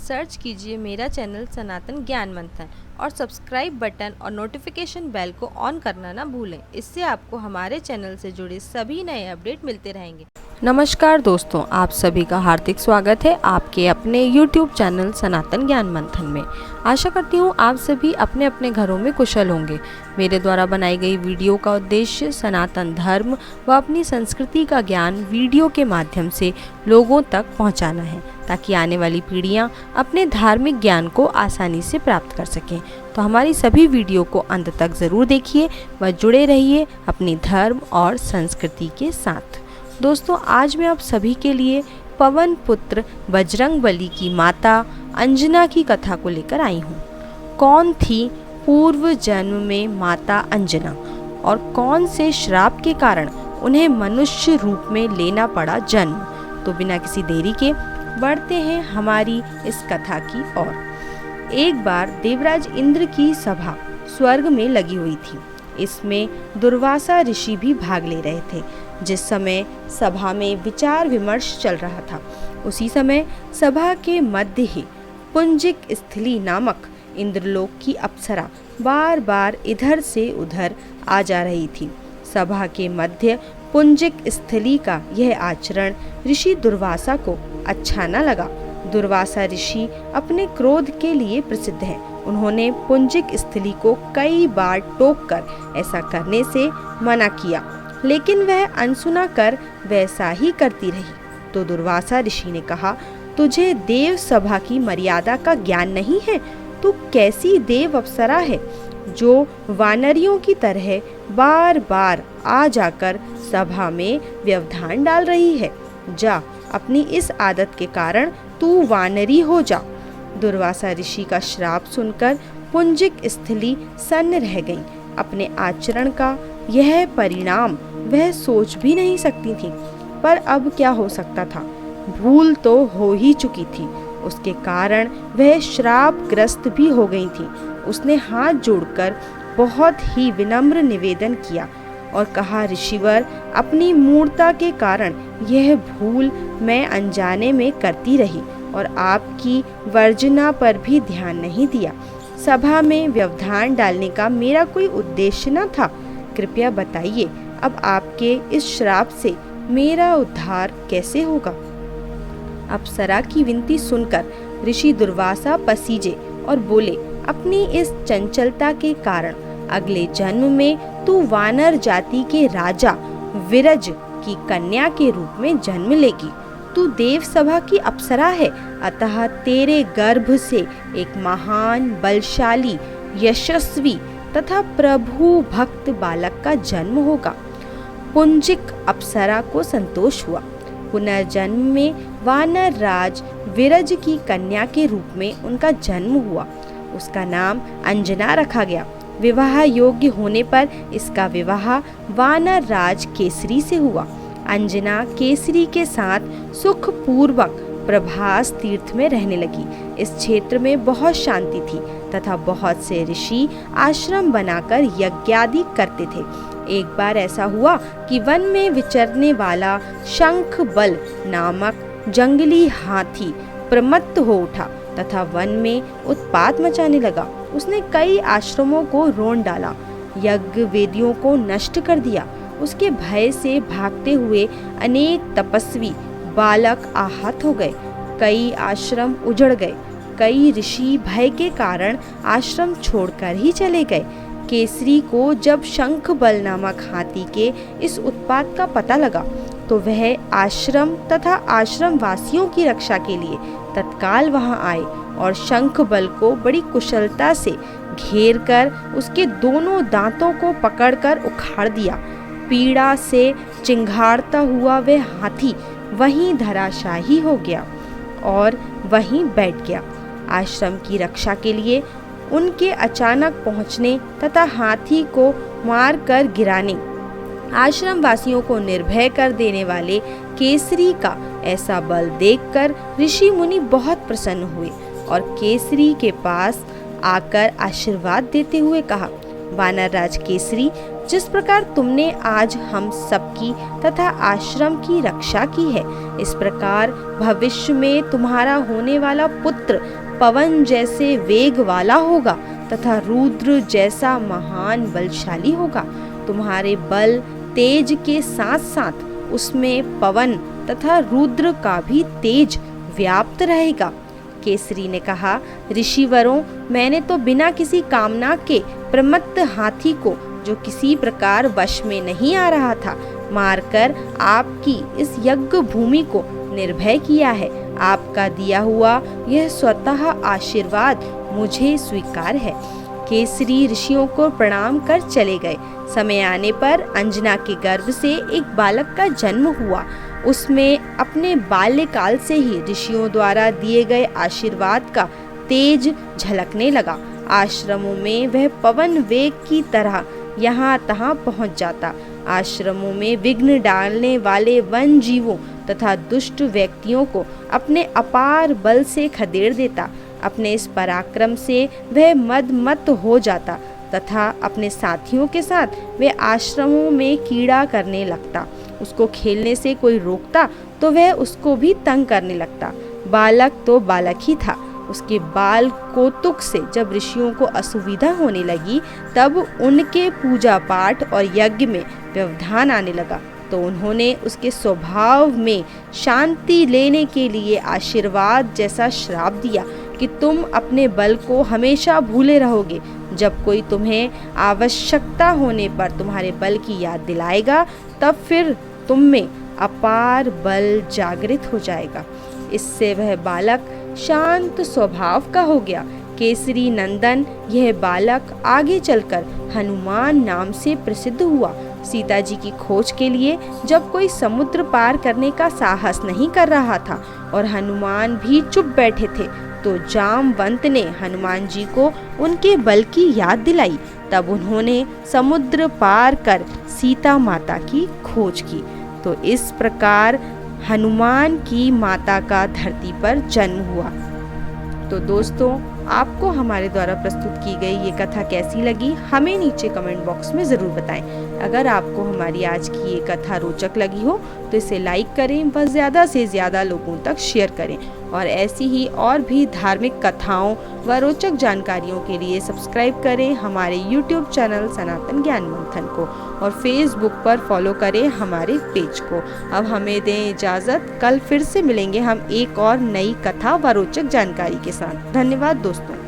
Search कीजिए मेरा channel सनातन ज्ञान मंथन और सब्सक्राइब बटन और नोटिफिकेशन बेल को ऑन करना ना भूलें। इससे आपको हमारे चैनल से जुड़े सभी नए अपडेट मिलते रहेंगे। नमस्कार दोस्तों, आप सभी का हार्दिक स्वागत है आपके अपने YouTube चैनल सनातन ज्ञान मंथन में। आशा करती हूँ आप सभी अपने अपने घरों में कुशल होंगे। मेरे द्वारा बनाई गई वीडियो का उद्देश्य सनातन धर्म व अपनी संस्कृति का ज्ञान वीडियो के माध्यम से लोगों तक पहुँचाना है, ताकि आने वाली पीढ़ियाँ अपने धार्मिक ज्ञान को आसानी से प्राप्त कर सकें। तो हमारी सभी वीडियो को अंत तक ज़रूर देखिए व जुड़े रहिए अपनी धर्म और संस्कृति के साथ। दोस्तों, आज मैं आप सभी के लिए पवन पुत्र बजरंगबली की माता अंजना की कथा को लेकर आई हूँ। कौन थी पूर्व जन्म में माता अंजना और कौन से श्राप के कारण उन्हें मनुष्य रूप में लेना पड़ा जन्म। तो बिना किसी देरी के बढ़ते हैं हमारी इस कथा की ओर। एक बार देवराज इंद्र की सभा स्वर्ग में लगी हुई थी। इसमें दुर्वासा ऋषि भी भाग ले रहे थे। जिस समय सभा में विचार विमर्श चल रहा था, उसी समय सभा के मध्य ही पुंजिक स्थली नामक इंद्रलोक की अप्सरा बार बार इधर से उधर आ जा रही थी। सभा के मध्य पुंजिक स्थली का यह आचरण ऋषि दुर्वासा को अच्छा न लगा। दुर्वासा ऋषि अपने क्रोध के लिए प्रसिद्ध है। उन्होंने पुंजिक स्थली को कई बार टोककर ऐसा करने से मना किया, लेकिन वह अनसुना कर वैसा ही करती रही। तो दुर्वासा ऋषि ने कहा, तुझे देव सभा की मर्यादा का ज्ञान नहीं है। तू कैसी देव अप्सरा है जो वानरियों की तरह बार बार आ जाकर सभा में व्यवधान डाल रही है। जा, अपनी इस आदत के कारण तू वानरी हो जा। दुर्वासा ऋषि का श्राप सुनकर पुंजिक स्थली सन्न रह गई। अपने आचरण का यह परिणाम वह सोच भी नहीं सकती थी, पर अब क्या हो सकता था। भूल तो हो ही चुकी थी, उसके कारण वह श्रापग्रस्त भी हो गई थी। उसने हाथ जोड़कर बहुत ही विनम्र निवेदन किया और कहा, ऋषिवर, अपनी मूर्खता के कारण यह भूल मैं अनजाने में करती रही और आपकी वर्जना पर भी ध्यान नहीं दिया। सभा में व्यवधान डालने का मेरा कोई उद्देश्य न था। कृपया बताइए, अब आपके इस श्राप से मेरा उद्धार कैसे होगा। अप्सरा की विनती सुनकर ऋषि दुर्वासा पसीजे और बोले, अपनी इस चंचलता के कारण अगले जन्म में तू वानर जाति के राजा विरज की कन्या के रूप में जन्म लेगी। तू देव सभा की अप्सरा है, अतः तेरे गर्भ से एक महान, बलशाली, यशस्वी तथा प्रभु भक्त बालक का जन्म होगा। पुंजिक अप्सरा को संतोष हुआ। पुनर्जन्म में वानर राज विरज की कन्या के रूप में उनका जन्म हुआ। उसका नाम अंजना रखा गया। विवाह योग्य होने पर इसका विवाह वानर राज केसरी से हुआ। अंजना केसरी के साथ सुखपूर्वक प्रभास तीर्थ में रहने लगी। इस क्षेत्र में बहुत शांति थी तथा बहुत से ऋषि आश्रम बनाकर यज्ञादि करते थे। एक बार ऐसा हुआ कि वन में विचरने वाला शंख बल नामक जंगली हाथी प्रमत्त हो उठा तथा वन में उत्पात मचाने लगा। उसने कई आश्रमों को रोन डाला, यज्ञ वेदियों को नष्ट कर दिया। उसके भय से भागते हुए अनेक तपस्वी बालक आहत हो गए। कई आश्रम उजड़ गए। कई ऋषि भय के कारण आश्रम छोड़कर ही चले गए। केसरी को जब शंख बल नामक हाथी के इस उत्पात का पता लगा, तो वह आश्रम तथा आश्रम वासियों की रक्षा के लिए तत्काल वहां आए और शंख बल को बड़ी कुशलता से घेर कर उसके दोनों दांतों को पकड़कर उखाड़ दिया। पीड़ा से चिंघाड़ता हुआ वह हाथी वहीं धराशायी हो गया और वहीं बैठ गया। आश्रम की रक्षा के लिए उनके अचानक पहुंचने तथा हाथी को मारकर गिराने, आश्रम वासियों को निर्भय कर देने वाले केसरी का ऐसा बल देखकर ऋषि मुनि बहुत प्रसन्न हुए और केसरी के पास आकर आशीर्वाद देते हुए कहा, वानर राज केसरी, जिस प्रकार तुमने आज हम सबकी तथा आश्रम की रक्षा की है, इस प्रकार भविष्य में तुम्हारा होने वाला पुत्र पवन जैसे वेग वाला होगा तथा रुद्र जैसा महान बलशाली होगा। तुम्हारे बल तेज के साथ साथ उसमें पवन तथा रुद्र का भी तेज व्याप्त रहेगा। केसरी ने कहा, ऋषिवरों, मैंने तो बिना किसी कामना के प्रमत्त हाथी को, जो किसी प्रकार वश में नहीं आ रहा था, मारकर आपकी इस यज्ञ भूमि को निर्भय किया है। आपका दिया हुआ यह स्वतः आशीर्वाद मुझे स्वीकार है। केसरी ऋषियों को प्रणाम कर चले गए। समय आने पर अंजना के गर्भ से एक बालक का जन्म हुआ। उसमें अपने बाल्यकाल से ही ऋषियों द्वारा दिए गए आशीर्वाद का तेज झलकने लगा। आश्रमों में वह पवन वेग की तरह यहाँ तहाँ पहुँच जाता। आश्रमों में विघ्न डालने वाले वन जीवों तथा दुष्ट व्यक्तियों को अपने अपार बल से खदेड़ देता। अपने इस पराक्रम से वह मद हो जाता तथा अपने साथियों के साथ वह आश्रमों में कीड़ा करने लगता। उसको खेलने से कोई रोकता तो वह उसको भी तंग करने लगता। बालक तो बालक ही था। उसके बाल कौतुक से जब ऋषियों को असुविधा होने लगी, तब उनके पूजा पाठ और यज्ञ में व्यवधान आने लगा, तो उन्होंने उसके स्वभाव में शांति लेने के लिए आशीर्वाद जैसा श्राप दिया कि तुम अपने बल को हमेशा भूले रहोगे। जब कोई तुम्हें आवश्यकता होने पर तुम्हारे बल की याद दिलाएगा, तब फिर तुम में अपार बल जागृत हो जाएगा। इससे वह बालक शांत स्वभाव का हो गया। केसरी नंदन यह बालक आगे चलकर हनुमान नाम से प्रसिद्ध हुआ। सीता जी की खोज के लिए जब कोई समुद्र पार करने का साहस नहीं कर रहा था और हनुमान भी चुप बैठे थे, तो जामवंत ने हनुमान जी को उनके बल की याद दिलाई। तब उन्होंने समुद्र पार कर सीता माता की खोज की। तो इस प्रकार हनुमान की माता का धरती पर जन्म हुआ। तो दोस्तों, आपको हमारे द्वारा प्रस्तुत की गई ये कथा कैसी लगी, हमें नीचे कमेंट बॉक्स में ज़रूर बताएं। अगर आपको हमारी आज की ये कथा रोचक लगी हो तो इसे लाइक करें व ज़्यादा से ज़्यादा लोगों तक शेयर करें, और ऐसी ही और भी धार्मिक कथाओं व रोचक जानकारियों के लिए सब्सक्राइब करें हमारे YouTube चैनल सनातन ज्ञान मंथन को, और फेसबुक पर फॉलो करें हमारे पेज को। अब हमें दें इजाज़त, कल फिर से मिलेंगे हम एक और नई कथा व रोचक जानकारी के साथ। धन्यवाद दोस्तों।